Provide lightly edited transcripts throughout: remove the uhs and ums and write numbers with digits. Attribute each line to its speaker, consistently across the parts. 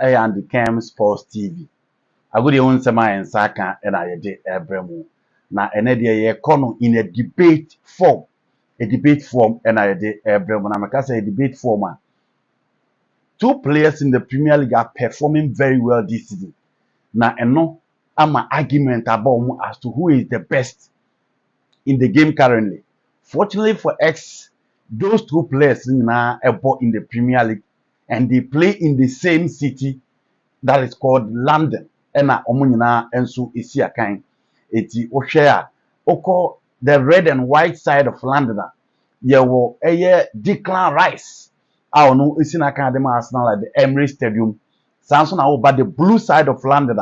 Speaker 1: and the Cam Sports TV. I go the own sema and saka and I did ebremu. Na ene de kono in a debate form. A debate form and I did ebremu. Na meka say a debate form. Two players in the Premier League are performing very well this season. Na eno ama argument about as to who is the best in the game currently. Fortunately for X, those two players now are in the Premier League and they play in the same city that is called London. And omunyina enso isi akan eti ohwe oko the red and white side of London. Yewo eye Declan Rice. No isi na kan dem Arsenal at the Emirates Stadium. Sanso na over the blue side of London.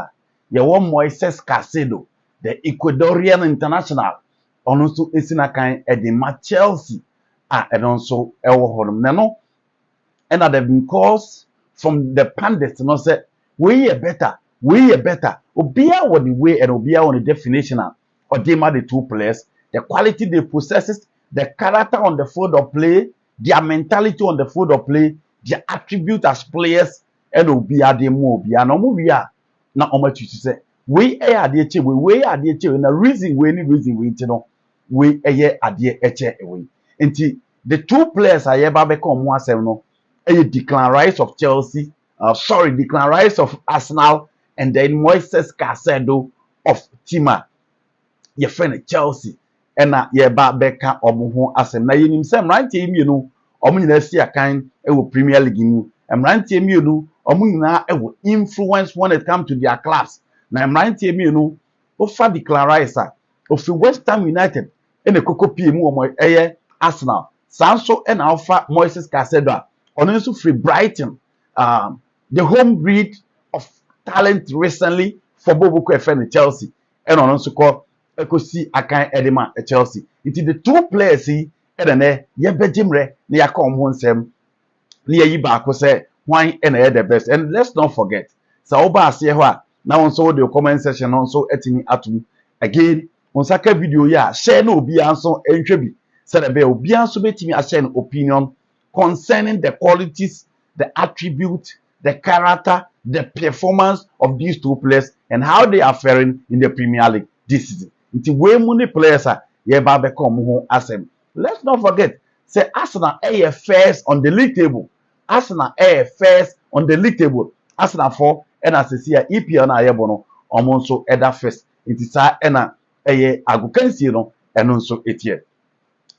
Speaker 1: Yewo Moise Caceido, the Ecuadorian international. Also isi na kan at the Chelsea. And also ewo hodom. Nano and they've been calls from the pundits, you know, say we are better. Obia what the way and Obia on the definition or them are the two players, the quality they possesses, the character on the field of play, their mentality on the field of play, their attribute as players, and Obia de Mobia no movia. Now, how much you say we are the we are the and the reason we you know we are the away. And the two players I ever become one seven no. Declan Rice of Chelsea, Declan Rice of Arsenal, and then Moise Caceido of Tima. Your friend Chelsea, and ye ba beka omuho asem. Na yenim sem right team you know, omu nyina si akan e Premier League mu. Right team you know, omu nyina e influence when it comes to their clubs. Na right team you know, ofa Declan Rice of West Ham United, and the Coco P mu omo Arsenal. Sanso and Alpha Moises Caceido. Also free Brighton, the home breed of talent recently for Bobo FM Chelsea, and also called Ekosi Akan Edema at Chelsea. It is the two players see, and then ye bejimre near come one sem near Yibako say why and the best. And let's not forget, Saoba Siewa now also the comment section also etimi atum again on Saka video ya share no be answer and trebi said a bell be answer betimi a share opinion concerning the qualities, the attribute, the character, the performance of these two players and how they are faring in the Premier League this season. It's way many players are become asem. Let's not forget, say Arsenal are first on the league table. Arsenal are first on the league table. Arsenal 4 and as I see EPL na yebono omonso eda first. It is a agukansi no and also etie.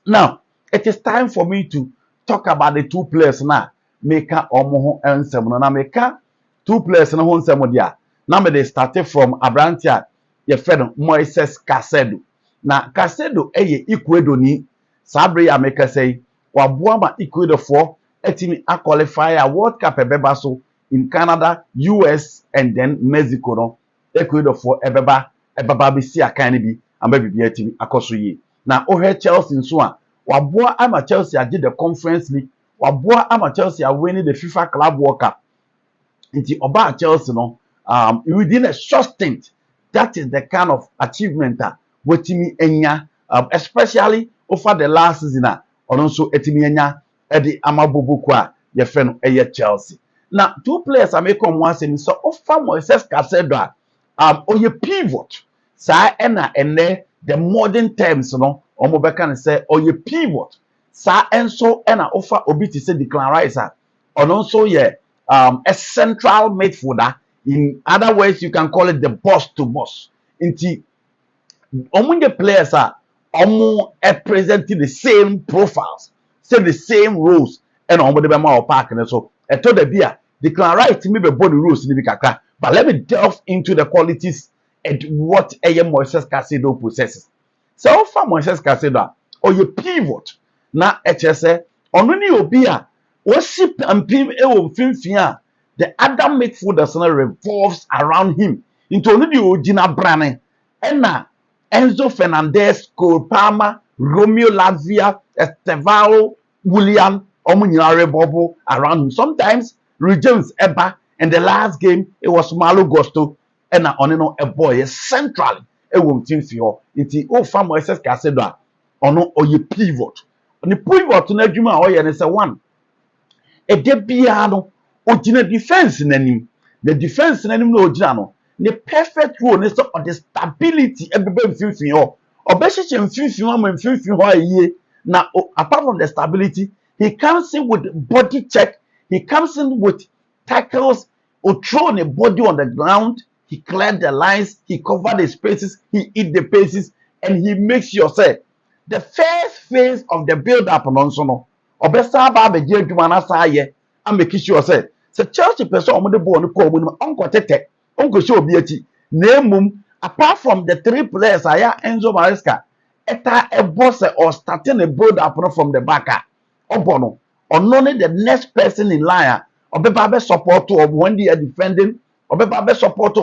Speaker 1: Now, it is time for me to talk about the two players now. Meka omo and seven. Now meka two players na hon seven dia. Now me they started from Abrantia. Your friend Moise Caceido. Now Caceido Ecuador ni. Sabre ya meka say wabuama Ecuador 4 etimi a qualify a World Cup ebeba so in Canada, US and then Mexico no. Ecuador 4 ebeba bi si akan bi ambe bi etimi akoso yi. Now ohe Chelsea nso Waboa ama Chelsea did the Conference League. Waboa ama Chelsea are winning the FIFA Club World Cup. Inti oba Chelsea no within a short stint. That is the kind of achievement that wetimi enya especially over the last season also etimi enya edi amabobo kwa your friend Chelsea. Now two players are make one say so offer Moises Caceido oye pivot. Sa ena ene the modern terms no Omobeka and say, or you pivot. Sa enso ena offer obi to say Declan Rice. And also, a central midfielder. In other words, you can call it the boss to boss. Inti, the players are presenting the same profiles, say the same roles, and omo the bema park and so. I told the beer, Declan Rice me be body rules in the kaka. But let me delve into the qualities and what Moises Caceido possesses. So far Moises Caceido or you pivot na HSA ono ni obi a worship and pim finfia the other midfielders revolves around him into ono di ogina brane na Enzo Fernandez, Cole Palmer, Romeo Lavia, Estevao, William omunyina revolve around him. Sometimes James Eba and the last game it was Malo Gusto and oneno a boy centrally team for it oh fam Moises Caceido ono oye pivot on the pivot na adwuma o ye ne se one e de bia no Ojina defense nanim. The defense nanim no ojina no. The perfect role is on the stability everybody mfimfini ho. Obeshiche mfimfini ho ma mfimfini ho aye. Now apart from the stability, he comes in with body check. He comes in with tackles or throw the body on the ground. He cleared the lines. He covered the spaces. He hit the paces, and he makes sure say the first phase of the build-up on no. Obesa ba be je adwuma na sa ye. I make sure say Chelsea person omo de ball no ko omo onko tete. Onko show obi achi. Na emum apart from the three players aya Enzo Maresca eta a boss or starting a build-up from the back. Obono only the next person in line obeba support to when they are defending obeba support to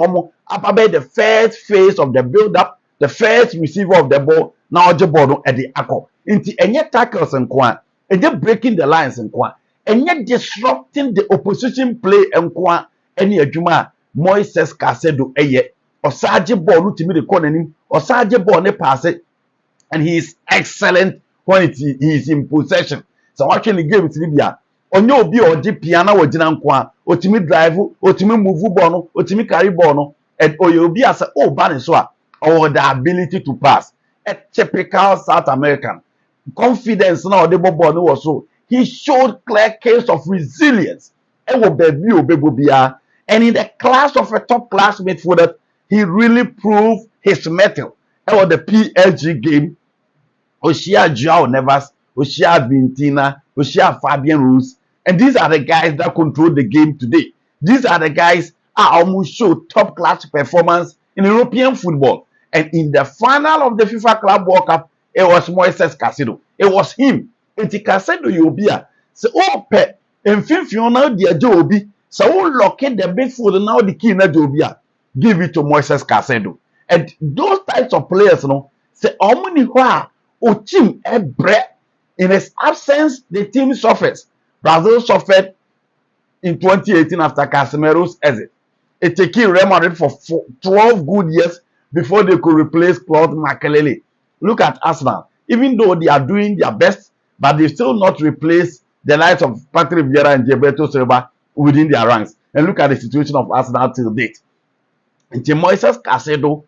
Speaker 1: ababe the first phase of the build up the first receiver of the ball now oje ball no e dey akọ nti enye tackles nko a enye breaking the lines nko a enye disrupting the opposition play nko a ene adwuma a Moises Caceido eye osaje ball no timi de kọ nanim osaje ball ne pass it, and he is excellent when he is in possession. So watching the game to Libya, onye obi oji piano wajina nkwa, otimi drive, otimi move ball no, otimi carry ball no, and oye obi as oh bani so or the ability to pass. A typical South American confidence now the ball no was so. He showed clear case of resilience. And in the class of a top class midfielder, he really proved his mettle. And the PSG game, Oshia Joao Nevas, Oshia Vintina, Oshia Fabian Ruiz, and these are the guys that control the game today. These are the guys that almost show top class performance in European football. And in the final of the FIFA Club World Cup, it was Moise Caceido. It was him. And Caicedo you be a so oh pe and now the Jobi. So lock in the midfield now the key na Jobia. Give it to Moise Caceido. And those types of players, you know, say how many o team in his absence, the team suffers. Brazil suffered in 2018 after Casemiro's exit. It took Real Madrid for 12 good years before they could replace Claude Makelele. Look at Arsenal. Even though they are doing their best, but they still not replace the likes of Patrick Vieira and Gilberto Silva within their ranks. And look at the situation of Arsenal till date. And Moises Caceido,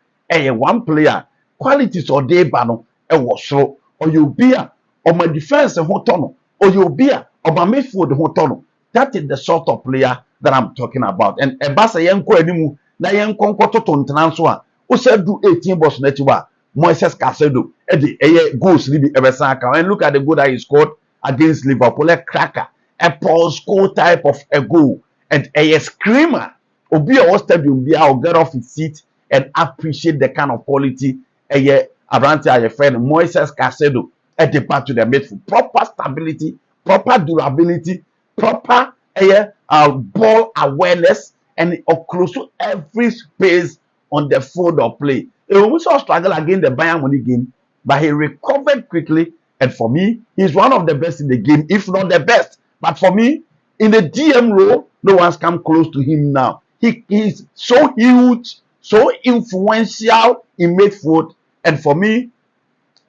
Speaker 1: one player, qualities or day bano, was so, or you be a, or my defense and hotono, or you be a, or my midfield hotono. That is the sort of player that I'm talking about. And Ebasa Yanko Edimu, na Yanko Koto Transwa, who said do 18 boss netwa, Moises Caceido, Eddie, goals Libby Ebesaka. And look at the goal that he scored against Liverpool, a cracker, a Paul score type of a goal, and a screamer. Obi a stadium be I'll get off his seat and appreciate the kind of quality around your friend Moises Caceido at the part to the midfield. Proper stability, proper durability, proper ball awareness, and close to every space on the field of play. He also struggled against the Bayern Munich game, but he recovered quickly. And for me, he's one of the best in the game, if not the best. But for me, in the DM role, no one's come close to him now. He is so huge, so influential in midfield, and for me,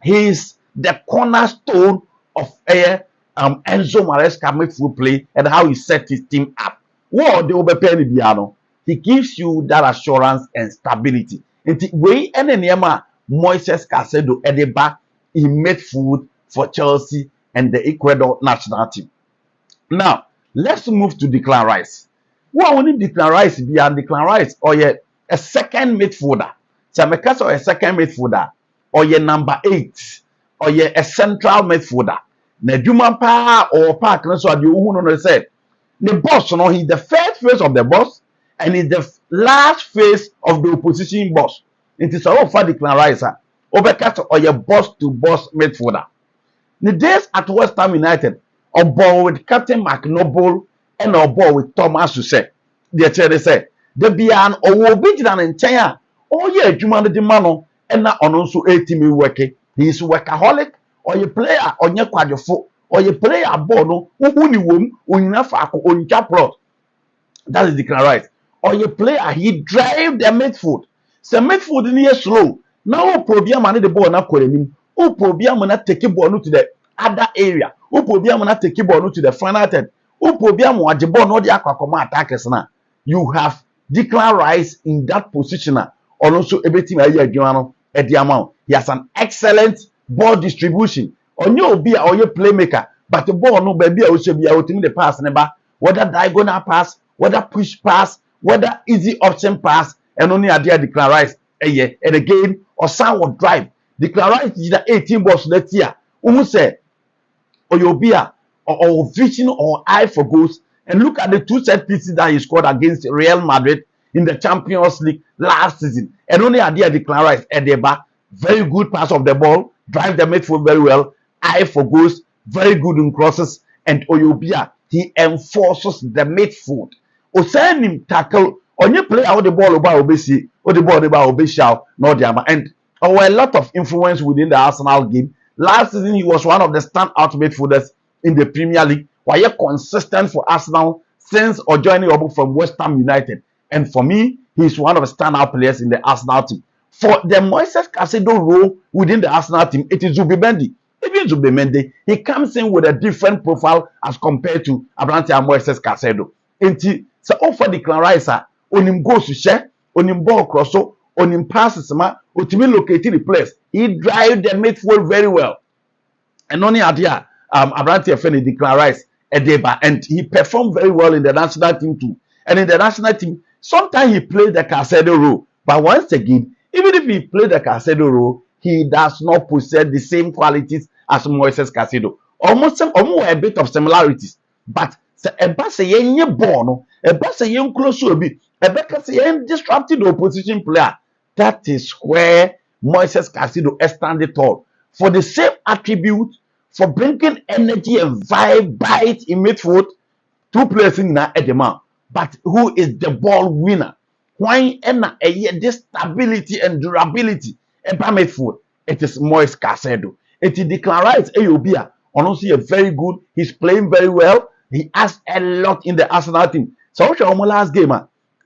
Speaker 1: he is the cornerstone of Enzo Maresca midfield play and how he set his team up. What they will be paying Biano. He gives you that assurance and stability. And the way any Moises Caceido at the back in midfield for Chelsea and the Ecuador national team. Now let's move to Declan Rice. What we need Declan Rice be and Declan Rice or a second midfielder. So a second midfielder or number 8 or a central midfielder. Na Juma pa or park so the who said the boss, he's the first phase of the boss and he's the last phase of the opposition boss. It is all for Declan Rice overcast or your boss to boss midfielder. The days at West Ham United or ball with Captain McNoble and or ball with Thomas to say the chair say the bian or will be done in China. Oh yeah, Juma the mano and not on also 80 working. He is workaholic or you player on your quadrifo or you play a bono who womb enough on plot. That is Declan Rice. Or you player he drive the midfield. So midfield in here slow. Now problem man the ball na him. Oh problem man take ball to the other area. Oh problem man take ball to the final third. Upobia mo ajebo no de akwa attackers na. You have Declan Rice in that position na. Also everything ayi adwuma no e de amount. He has an excellent ball distribution. Onye obi a oye playmaker, but the ball no baby a o bia otimi the pass ne ba, whether diagonal pass, whether push pass, whether easy option pass, and only idea Declan Rice and again or sound drive. Declan Rice is the 18 balls next year. Who say Oyobia or vision or eye for goals, and look at the 2 set pieces that he scored against Real Madrid in the Champions League last season. And only idea Declan Rice Edeba, very good pass of the ball, drive the midfield very well, eye for goals, very good in crosses, and Oyobia he enforces the midfield. Osan him tackle onye play out the ball about obesi, or the ball about obesi, no diama, and there were a lot of influence within the Arsenal game. Last season, he was one of the standout midfielders in the Premier League. Why consistent for Arsenal since or joining up from West Ham United. And for me, he's one of the standout players in the Arsenal team. For the Moise Caceido role within the Arsenal team, it is Zubimendi. Even Zubimendi, he comes in with a different profile as compared to Abrante and Moise Caceido. And so offer the Declan Rice, on him goes to share, on him ball cross, on him passes, ultimately locating the place. He drive the midfield very well. And only idea, Abrante Feni Declan Rice, Edeba, and he performed very well in the national team too. And in the national team, sometimes he played the Caicedo role. But once again, even if he played the Caicedo role, he does not possess the same qualities as Moises Caceido. Almost a bit of similarities. But a ball, a close to a bit, a disrupted the opposition player. That is where Moises Caceido stands tall. For the same attribute, for bringing energy and vibe, bite in midfield, 2 players in that Edema. But who is the ball winner? Why this stability and durability in midfield? It is Moise Caceido. It is Declan Rice Ayobia. Honestly, a very good. He's playing very well. He has a lot in the Arsenal team. So what's your last game?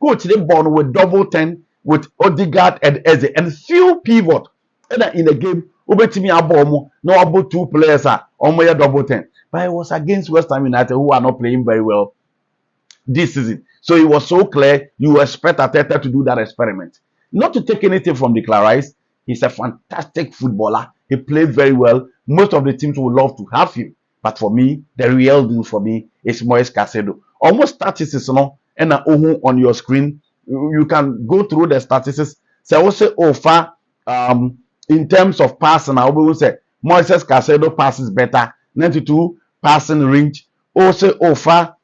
Speaker 1: Coach the ball with double 10 with Odegaard and Eze and few pivot. And in the game, Ubetimi Abomo, no about 2 players are on my double 10. But it was against West Ham United who are not playing very well this season. So it was so clear you expect Arteta to do that experiment. Not to take anything from Declan Rice, he's a fantastic footballer. He played very well. Most of the teams would love to have him. But for me, the real deal for me is Moise Caceido. Almost statistics, and on your screen, you can go through the statistics. So also far, in terms of passing, I will say Moises Caceido passes better. 92 passing range. Also far,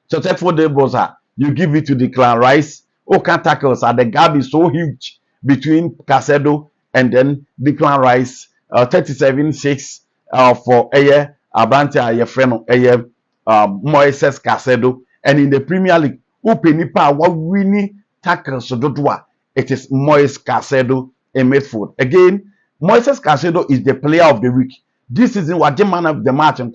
Speaker 1: successful dribbles, you give it to Declan Rice. Can't tackles, the gap is so huge between Caceido and then Declan Rice. 37-6 for Abrante Ayefreno Moises Caceido. And in the Premier League, what winning tackles it is Moise Caceido in midfield. Again, Moises Caceido is the player of the week. This season, what the man of the match and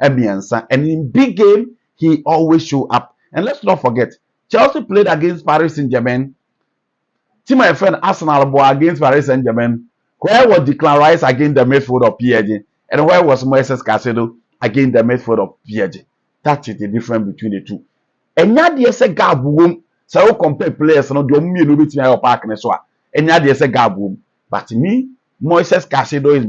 Speaker 1: and in big game, he always show up. And let's not forget, Chelsea played against Paris Saint-Germain. See my friend Arsenal boy against Paris Saint-Germain. Where was Declan Rice against the midfield of PSG? And where was Moises Caceido against the midfield of PSG? That is the difference between the two. And now there's a gap room. So I compare players, no, do me no bit in our park and so on. And now there's a gap room. But me, Moises Caceido is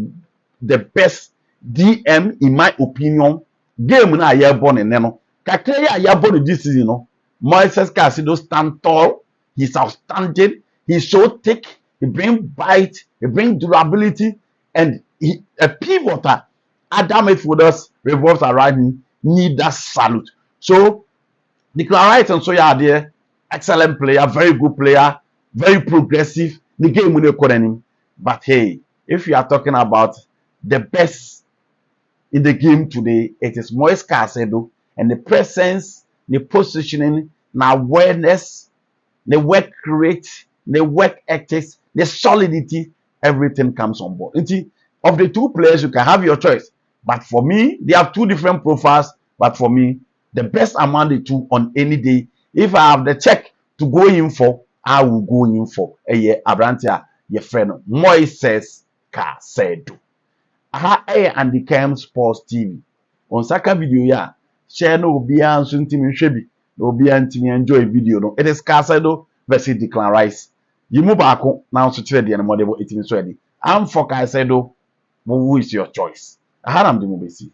Speaker 1: the best DM in my opinion. Game na year born in Neno. Kakaya year born this season, no. Moises Caceido stand tall. He's outstanding. He's so thick. He brings bite. He brings durability. And he a pivoter. Other midfielders revolves around him. Need that salute. So Declan Rice and so are there. Excellent player, very good player, very progressive. The game will not him. But hey, if you are talking about the best in the game today, it is Moise Caceido, and the presence, the positioning, the awareness, the work rate, the work ethics, the solidity, everything comes on board. Of the 2 players, you can have your choice. But for me, they have 2 different profiles. But for me, the best among the 2 on any day, if I have the check to go in for, I will go in for Abrantia, your friend Moises Caceido. And the Cam Sports TV. On second video, share no obiara nso ntimi hwɛ bi na obiara ntimi enjoy video no. It is Caicedo versus Declan Rice. Yimu baako na nso kyerɛ deɛ no mo de bo etimi so edi. Am for Caicedo, who is your choice? Aharam de mo besi.